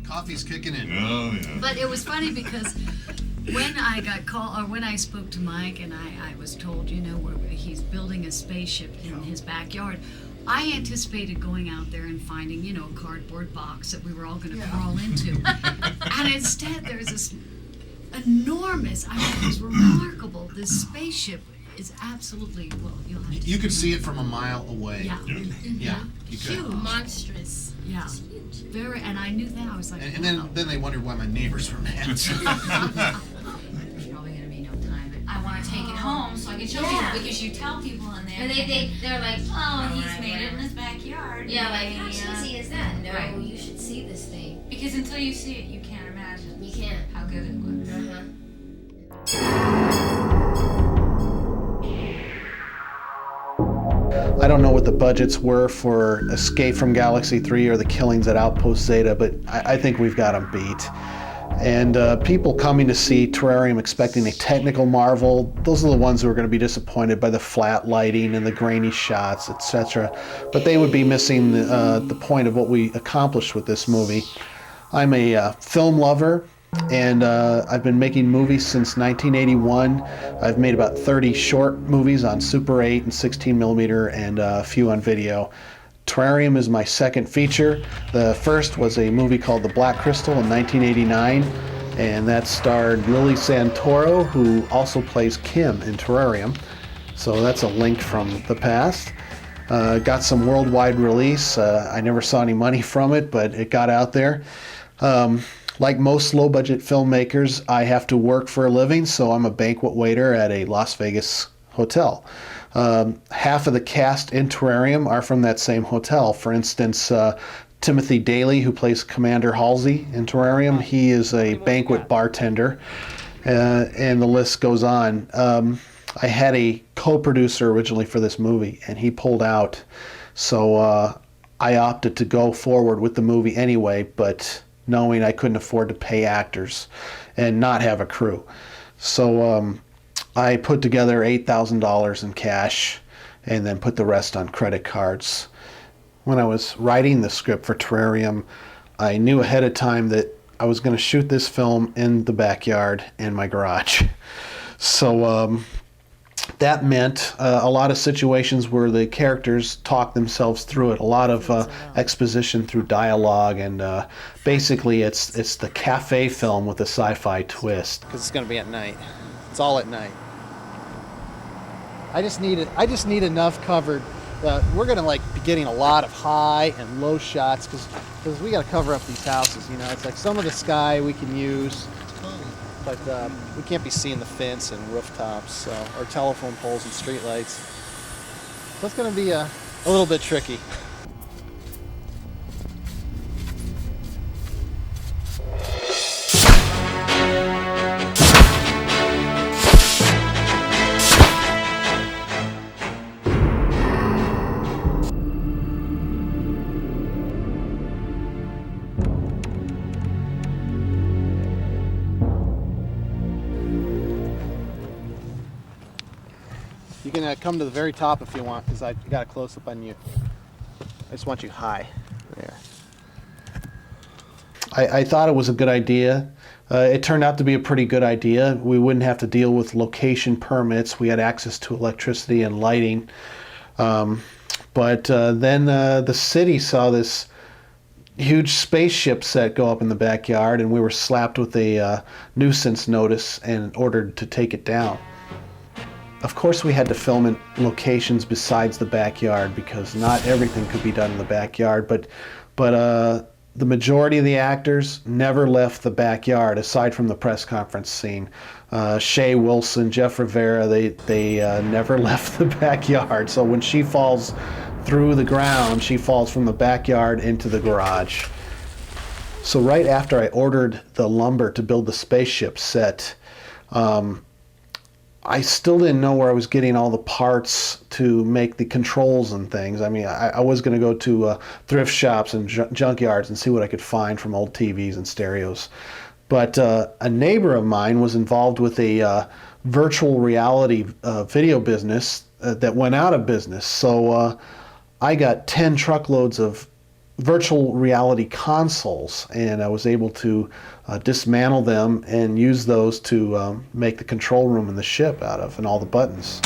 Coffee's kicking in. Oh, yeah. But it was funny because when I got called, or when I spoke to Mike and I was told, you know, he's building a spaceship in his backyard, I anticipated going out there and finding, you know, a cardboard box that we were all going to crawl into. And instead, there's this enormous, I mean, it was remarkable. This spaceship is absolutely, well, you'll have to You could see it from a mile away. Yeah. Yeah, you could. Huge. Monstrous. Yeah. It's huge. Very, and I knew that. I was like, And wow. then they wondered why my neighbors were mad. There's probably gonna be no time. I want to take it home so I can show Yeah. people, because you tell people in there. And they're like, oh, he's alright, made it in whatever. his backyard. Yeah, like, how cheesy is that? No, Right. you should see this thing. Because until you see it, you can't imagine You can't. how good it looks. I don't know what the budgets were for Escape from Galaxy 3 or The Killings at Outpost Zeta, but I think we've got them beat. And people coming to see Terrarium expecting a technical marvel, those are the ones who are going to be disappointed by the flat lighting and the grainy shots, etc. But they would be missing the point of what we accomplished with this movie. I'm a film lover, and I've been making movies since 1981. I've made about 30 short movies on Super 8 and 16 millimeter, and a few on video. Terrarium is my second feature. The first was a movie called The Black Crystal in 1989, and that starred Lily Santoro, who also plays Kim in Terrarium. So that's a link from the past. Got some worldwide release. I never saw any money from it, but it got out there. Like most low-budget filmmakers, I have to work for a living, so I'm a banquet waiter at a Las Vegas hotel. Half of the cast in Terrarium are from that same hotel. For instance, Timothy Daly, who plays Commander Halsey in Terrarium, he is a banquet bartender, and the list goes on. I had a co-producer originally for this movie, and he pulled out, so I opted to go forward with the movie anyway, but knowing I couldn't afford to pay actors and not have a crew. So I put together $8,000 in cash and then put the rest on credit cards. When I was writing the script for Terrarium, I knew ahead of time that I was going to shoot this film in the backyard in my garage. So that meant a lot of situations where the characters talk themselves through it, a lot of exposition through dialogue, and basically it's the cafe film with a sci-fi twist. Because it's going to be at night. It's all at night. I just need enough covered. We're gonna be getting a lot of high and low shots because we got to cover up these houses. You know, it's like some of the sky we can use, but we can't be seeing the fence and rooftops or telephone poles and street lights. So it's gonna be a little bit tricky. You can come to the very top if you want, because I got a close-up on you. I just want you high. There. I thought it was a good idea. It turned out to be a pretty good idea. We wouldn't have to deal with location permits. We had access to electricity and lighting. But then the city saw this huge spaceship set go up in the backyard, and we were slapped with a nuisance notice and ordered to take it down. Of course we had to film in locations besides the backyard because not everything could be done in the backyard, but the majority of the actors never left the backyard aside from the press conference scene. Shea Wilson, Jeff Rivera, they never left the backyard. So when she falls through the ground, she falls from the backyard into the garage. So right after I ordered the lumber to build the spaceship set, I still didn't know where I was getting all the parts to make the controls and things. I mean, I was going to go to thrift shops and junkyards and see what I could find from old TVs and stereos. But a neighbor of mine was involved with a virtual reality video business that went out of business. So I got 10 truckloads of virtual reality consoles, and I was able to dismantle them and use those to make the control room in the ship out of, and all the buttons.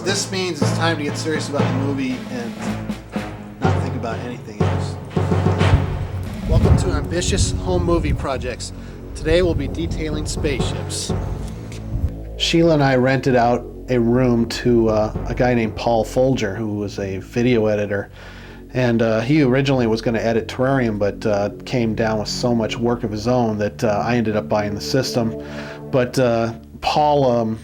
This means it's time to get serious about the movie and not think about anything else. Welcome to Ambitious Home Movie Projects. Today we'll be detailing spaceships. Sheila and I rented out a room to a guy named Paul Folger, who was a video editor. And he originally was going to edit Terrarium, but came down with so much work of his own that I ended up buying the system. But Paul...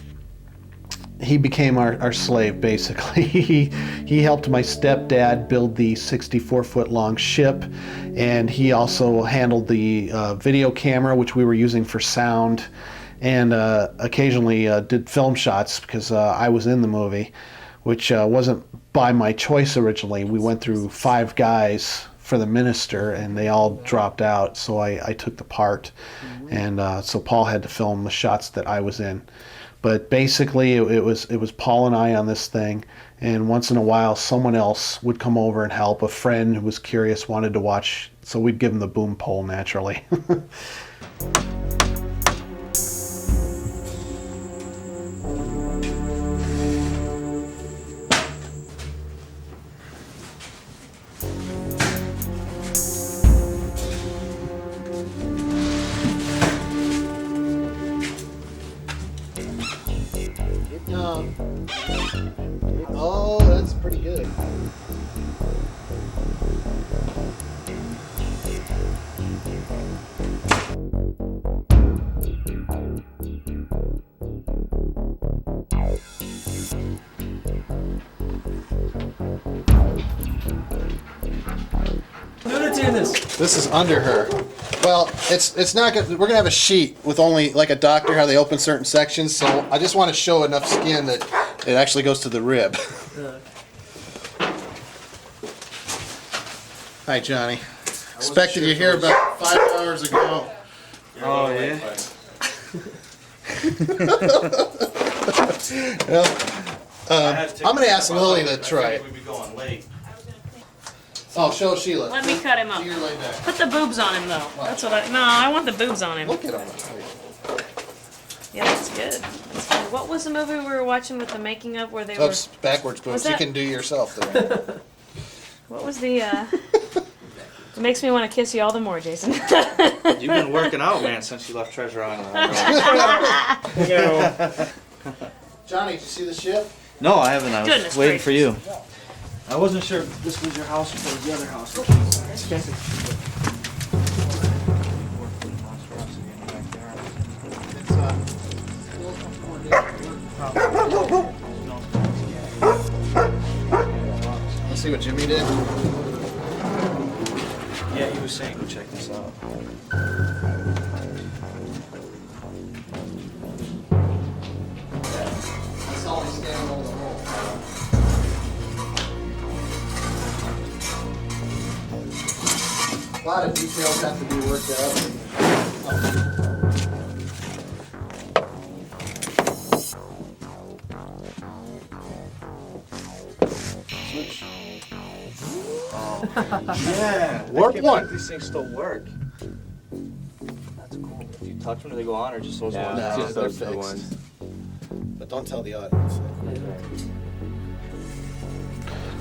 he became our slave, basically. He helped my stepdad build the 64-foot long ship, and he also handled the video camera, which we were using for sound, and occasionally did film shots because I was in the movie, which wasn't by my choice originally. We went through 5 guys for the minister, and they all dropped out, so I took the part, and so Paul had to film the shots that I was in. But basically, it was Paul and I on this thing, and once in a while, someone else would come over and help. A friend who was curious wanted to watch, so we'd give him the boom pole naturally. Oh, that's pretty good. This is under her. Well, it's not good. We're gonna have a sheet with only like a doctor how they open certain sections. So I just want to show enough skin that it actually goes to the rib. Hi, Johnny. Expected you here about 5 hours ago. Oh yeah. Well, I'm gonna ask Lily to try it. We'd be going late. Oh, show Sheila. Let me cut him up. You're laid back. Put the boobs on him, though. That's what I... No, I want the boobs on him. Look at him. Yeah, that's good. That's good. What was the movie we were watching with the making of where they were... Oops, backwards boots. You that- can do yourself there. What was the... It makes me want to kiss you all the more, Jason. You've been working out, man, since you left Treasure Island. Johnny, did you see the ship? No, I haven't. I was Goodness waiting gracious. for you. I wasn't sure if this was your house or if it was the other house. Let's see what Jimmy did. Yeah, he was saying go check this out. That's all he's standing over the hole. A lot of details have to be worked out. Switch. Yeah. Warp I can't one. believe these things still work. That's cool. If you touch them, do they go on or just those ones? No, just they're those two fixed. ones. But don't tell the audience.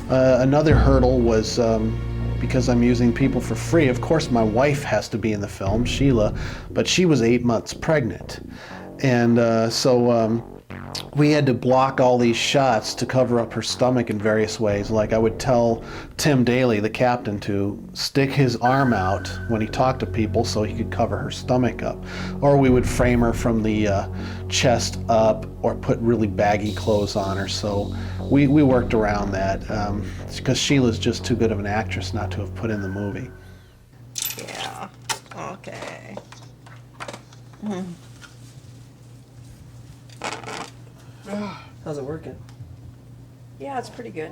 Another hurdle was because I'm using people for free. Of course, my wife has to be in the film, Sheila, but she was 8 months pregnant. And so we had to block all these shots to cover up her stomach in various ways. Like I would tell Tim Daly, the captain, to stick his arm out when he talked to people so he could cover her stomach up. Or we would frame her from the chest up or put really baggy clothes on her. So we worked around that because Sheila's just too good of an actress not to have put in the movie. Yeah. Okay. How's it working? Yeah, it's pretty good.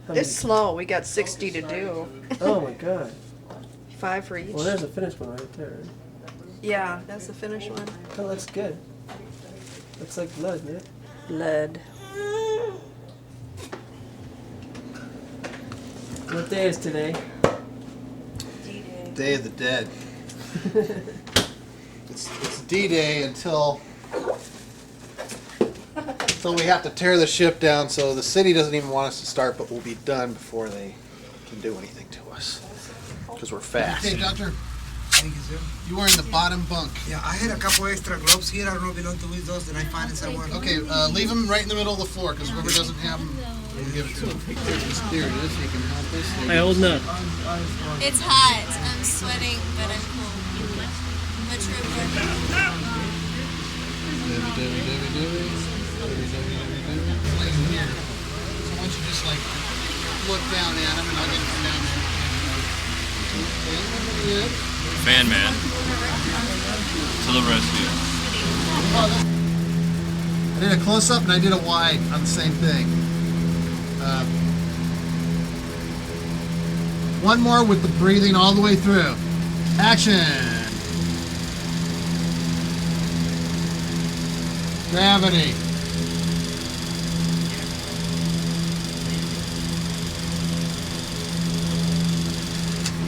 How many- It's slow. We got 60 to do. Oh my god. 5 for each. Well, there's a finished one right there. Yeah, that's the finished one. That looks good. Looks like blood, man. Lead. What day is today? Day of the Dead. It's D-Day until we have to tear the ship down. So the city doesn't even want us to start, but we'll be done before they can do anything to us because we're fast. Okay, Doctor. Thank you, sir. You are in the bottom bunk. Yeah, I had a couple extra gloves here. I don't know if you want to use those. Then I find it somewhere. Okay, leave them right in the middle of the floor because whoever doesn't have them, we'll give it to them. There it is. You can help us. I hold up. It's hot. I'm sweating, but I'm cool. Much room. Like here. So why don't you just like look down at him and I'll get him from down there. Fan man. To the rescue. I did a close up and I did a wide on the same thing. One more with the breathing all the way through. Action! Gravity.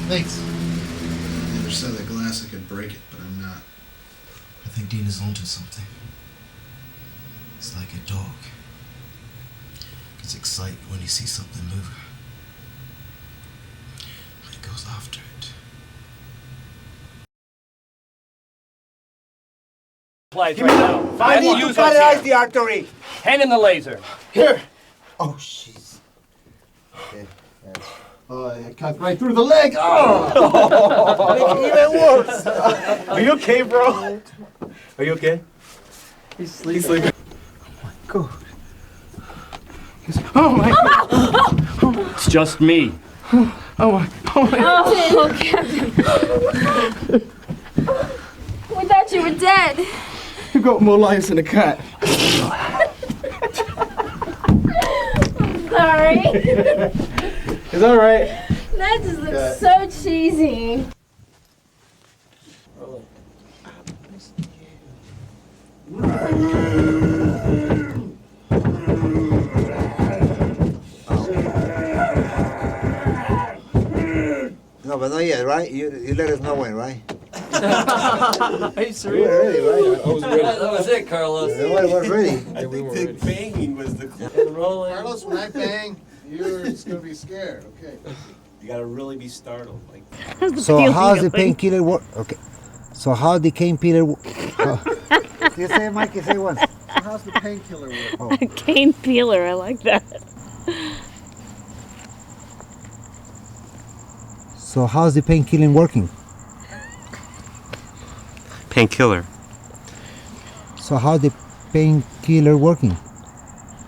Thanks. On the other side of the glass, I could break it, but I'm not. I think Dean is onto something. It's like a dog. Gets excited when he sees something move. He goes after it. Right now. I need to paralyze the artery. Hand in the laser. Here. Oh, jeez. Okay. Oh, it cut right through the leg. Oh! Even worse. Are you okay, bro? Are you okay? He's sleeping. God. Oh my God. It's just me. Oh, Captain. We thought you were dead. You got more lions than a cat. Sorry. It's alright. That just looks so cheesy. No, but not yet, right? You let us know when, right? Are you serious? Ready, right? I was ready. That was it, Carlos. We're ready. I think the banging was the clue. Rolling. Carlos, when I bang, you're just gonna be scared. Okay. You gotta really be startled. Like. So how's the painkiller work? Okay. So how the painkiller? You say, Mikey, say once. How's the painkiller work? A cane peeler, I like that. So how's the painkilling working? Painkiller. So how the painkiller working?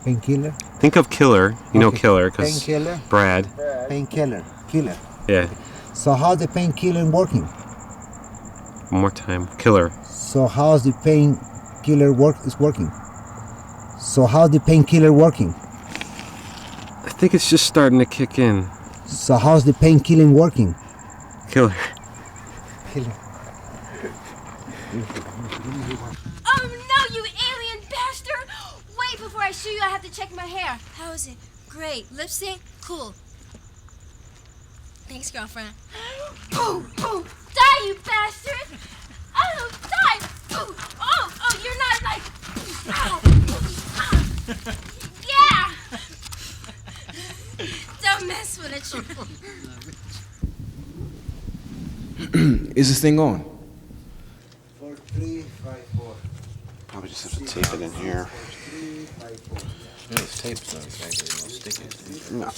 Painkiller? Think of killer. You know Okay. killer because Painkiller? Brad. Painkiller. Killer. Yeah. So how the painkiller working? One more time. Killer. So how's the painkiller working? So how the painkiller working? I think it's just starting to kick in. So how's the painkilling working? Killer. Killer. Oh no, you alien bastard! Wait, before I shoot you, I have to check my hair. How is it? Great. Lip sync? Cool. Thanks, girlfriend. Boo! Boo! Die, you bastard! Oh, die! Boo! Oh, you're not like... Ow. Yeah! Don't mess with it. Is this thing on? 4354. Probably just have to tape it in here. This tape's not exactly sticky. No.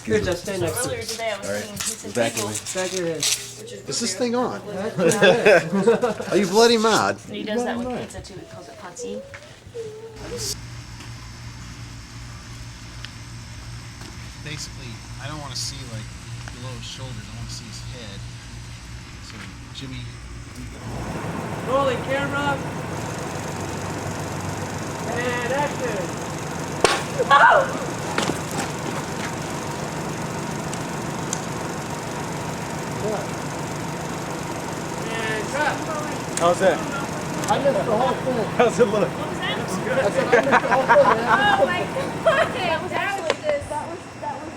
Here, just stay next to Earlier me. today, I was seeing pizza Back people. Back your head. Is this thing on? Are you bloody mad? He does that with pizza too. He calls it pati. Basically, I don't want to see like below his shoulders. I want to see his head. So Jimmy. Rolling camera. And action. How's that? I missed the whole thing. How's it look? I said, I missed the whole thing, man. Oh my god! That was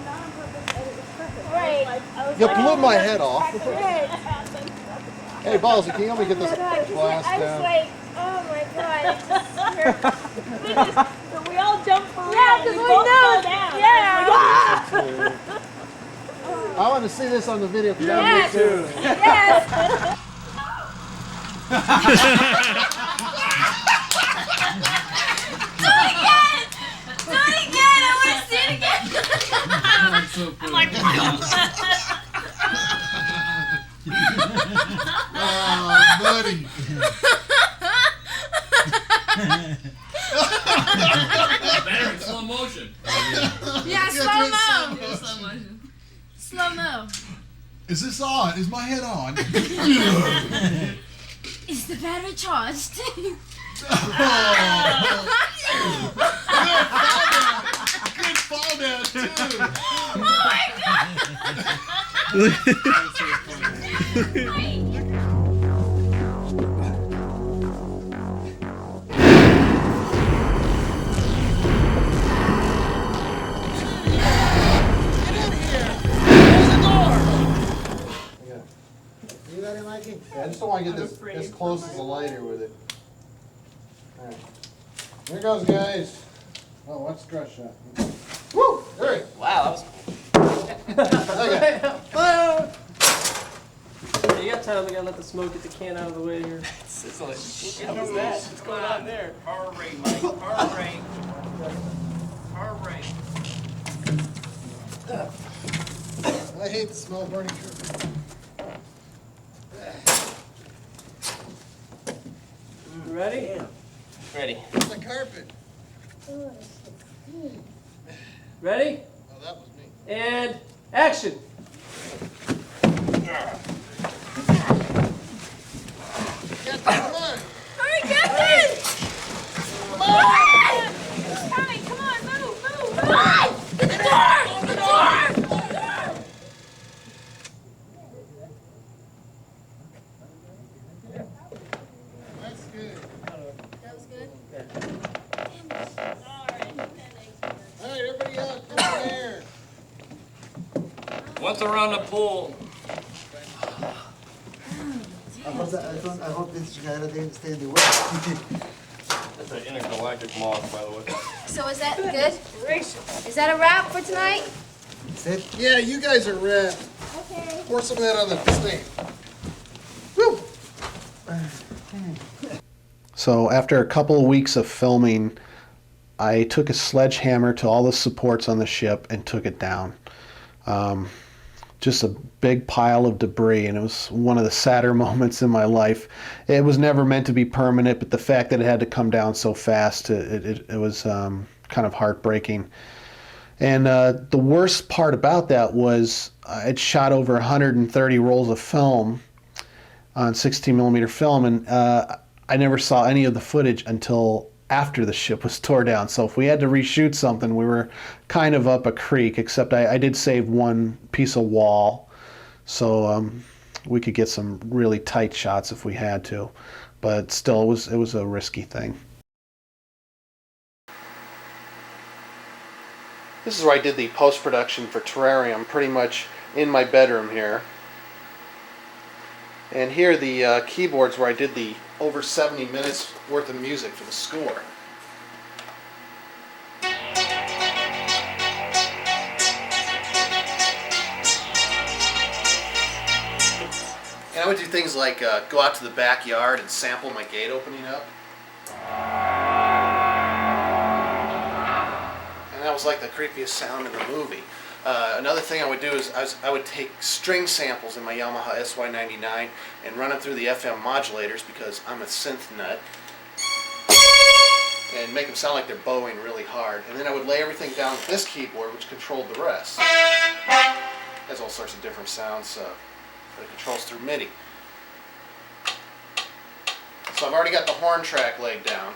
not on purpose, and it was perfect. Right. You blew my head off. Hey, Ballsy, can you help me get this I glass was down? like, oh my god. So we all jumped for real. Yeah, because we know. Yeah. I want to see this on the video. Yes. Yes. Do it again! Do it again! I want to see it again! I'm like, Oh, buddy. Better in slow motion. yeah, slow mo. Slow motion. Slow mo. Is this on? Is my head on? Is the battery charged? Good fall down, too. Oh my god! You got it, Mikey? Yeah, I just don't want to get this as close as the lighter with it. All right. Here goes, guys. Oh, what's the dress shot? Woo! There it. Wow, that was Okay. You got time, we gotta let the smoke get the can out of the way here. sizzling. What was that? What's going on there? Heart rate, Mike. Heart rate. Heart rate. I hate the smell of burning sugar. You ready? Ready. The carpet. Ready? Oh, that was me. And action! Come on. Hurry, Captain! Come on! It's coming! Come on, move, move, move! Get the door! Get the door! That's good. That was good? All right, everybody out. Come on here. Once around the pool. I hope this guy didn't stay in the way. That's an intergalactic moth, by the way. So is that good? Is that a wrap for tonight? Yeah, you guys are wrapped. Okay. Pour some of that on the steak. Woo! So after a couple of weeks of filming, I took a sledgehammer to all the supports on the ship and took it down. Just a big pile of debris, and it was one of the sadder moments in my life. It was never meant to be permanent, but the fact that it had to come down so fast, it was kind of heartbreaking. And the worst part about that was I'd shot over 130 rolls of film on 16 millimeter film, and I never saw any of the footage until after the ship was tore down. So if we had to reshoot something, we were kind of up a creek, except I did save one piece of wall, so we could get some really tight shots if we had to. But still, it was a risky thing. This is where I did the post-production for Terrarium, pretty much in my bedroom here. And here are the keyboards where I did the over 70 minutes worth of music for the score. And I would do things like go out to the backyard and sample my gate opening up. And that was like the creepiest sound in the movie. Another thing I would do is I would take string samples in my Yamaha SY99 and run them through the FM modulators, because I'm a synth nut, and make them sound like they're bowing really hard. And then I would lay everything down with this keyboard, which controlled the rest. It has all sorts of different sounds, but it controls through MIDI. So I've already got the horn track laid down.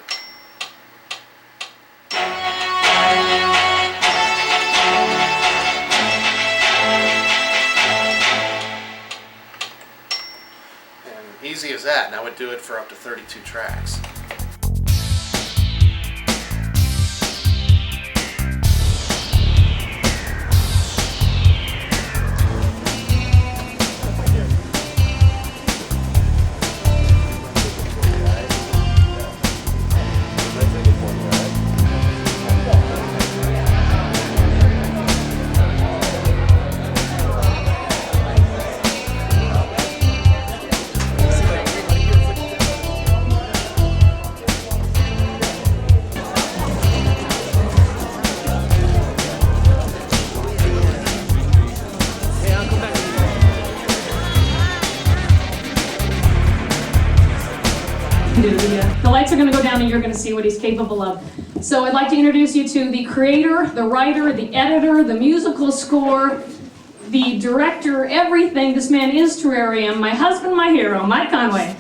Easy as that, and I would do it for up to 32 tracks. The lights are going to go down and you're going to see what he's capable of. So I'd like to introduce you to the creator, the writer, the editor, the musical score, the director, everything. This man is Terrarium, my husband, my hero, Mike Conway.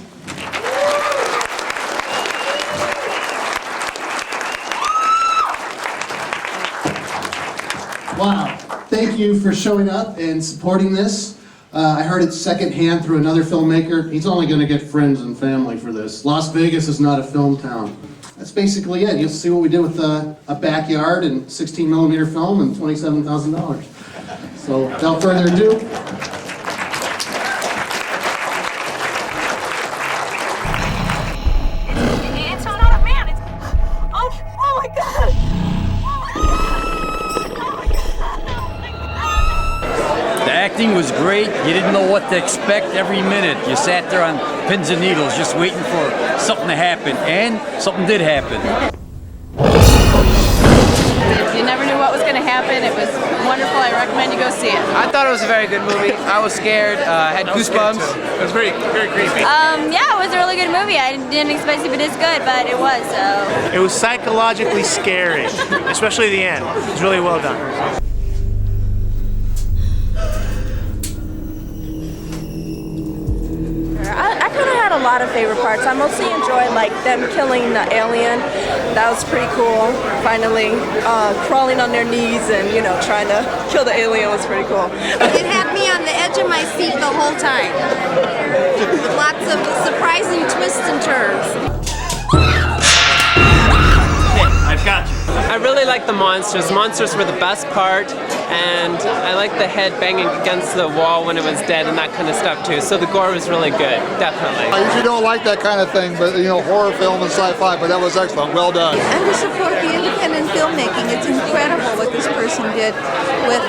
Wow. Thank you for showing up and supporting this. I heard it secondhand through another filmmaker. He's only going to get friends and family for this. Las Vegas is not a film town. That's basically it. You'll see what we did with a backyard and 16mm film and $27,000. So without further ado, It's not a man. It's oh my god. The acting was great. You didn't know what to expect every minute. You sat there on pins and needles just waiting for something to happen, and something did happen. You never knew what was going to happen. It was wonderful. I recommend you go see it. I thought it was a very good movie. I was scared. Had goosebumps. It was very creepy. Yeah, it was a really good movie. I didn't expect it to be this good, but it was. So. It was psychologically scary, especially the end. It was really well done. I kind of had a lot of favorite parts. I mostly enjoyed like them killing the alien. That was pretty cool. Finally, crawling on their knees and trying to kill the alien was pretty cool. It had me on the edge of my seat the whole time. With lots of surprising twists and turns. I've got you. I really like the monsters. Monsters were the best part, and I like the head banging against the wall when it was dead and that kind of stuff too. So the gore was really good, definitely. I usually don't like that kind of thing, but horror film and sci-fi, but that was excellent. Well done. And to support the independent filmmaking, it's incredible what this person did with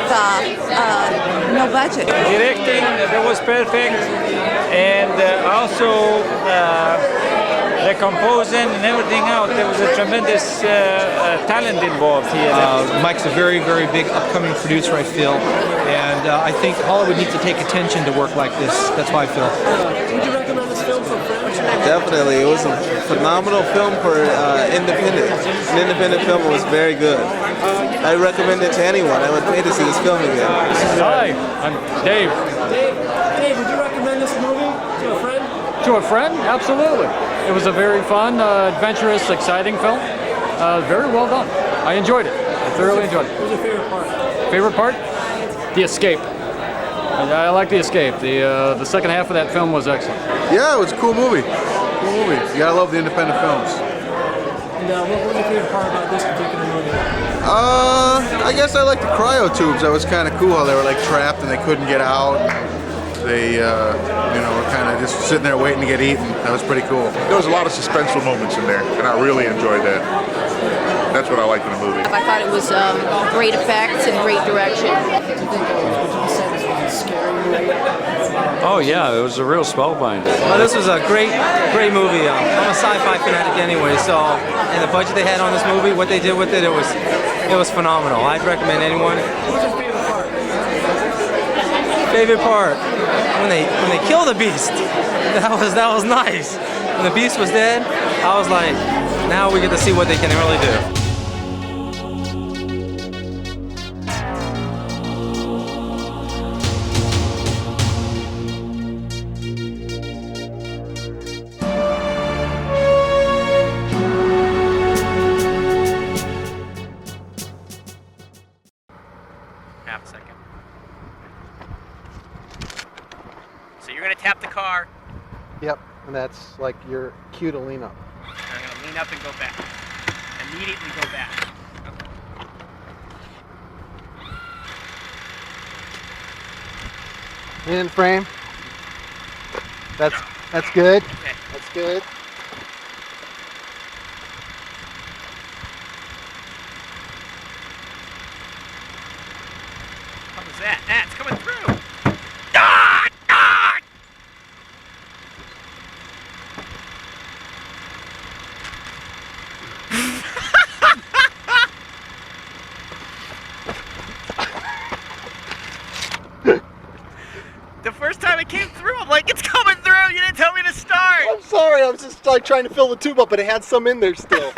no budget. Directing, that was perfect, and also the composing and everything else. There was a tremendous talent involved here. Mike's a very, very big upcoming producer, I feel, and I think Hollywood needs to take attention to work like this. That's how I feel. Would you recommend this film for friends? Definitely, it was a phenomenal film for independent. An independent film was very good. I recommend it to anyone. I would pay to see this film again. Hi, I'm Dave. Dave, would you recommend this movie to a friend? To a friend? Absolutely. It was a very fun, adventurous, exciting film. Very well done. I enjoyed it. I thoroughly enjoyed it. What was your favorite part? Favorite part? The escape. I like the escape. The second half of that film was excellent. Yeah, it was a cool movie. Cool movie. You gotta love the independent films. And what was your favorite part about this particular movie? I guess I like the cryo tubes. That was kind of cool how they were like trapped and they couldn't get out. They, were kind of just sitting there waiting to get eaten. That was pretty cool. There was a lot of suspenseful moments in there, and I really enjoyed that. That's what I liked in the movie. I thought it was great effects and great direction. Oh yeah, it was a real spellbinder. Well, this was a great movie. I'm a sci-fi fanatic anyway, so and the budget they had on this movie, what they did with it, it was phenomenal. I'd recommend anyone. What was your favorite part? Favorite part when they kill the beast. That was nice. When the beast was dead, I was like, now we get to see what they can really do. Half a second. So you're gonna tap the car. Yep. that's like your cue to lean up. I'm gonna lean up and go back. Immediately go back. In frame. That's good. Okay. That's good. How was that? Ah, it's coming through. Ah! Ah! The first time it came through, I'm like, it's coming through. You didn't tell me to start. I'm sorry, I was just like trying to fill the tube up, but it had some in there still.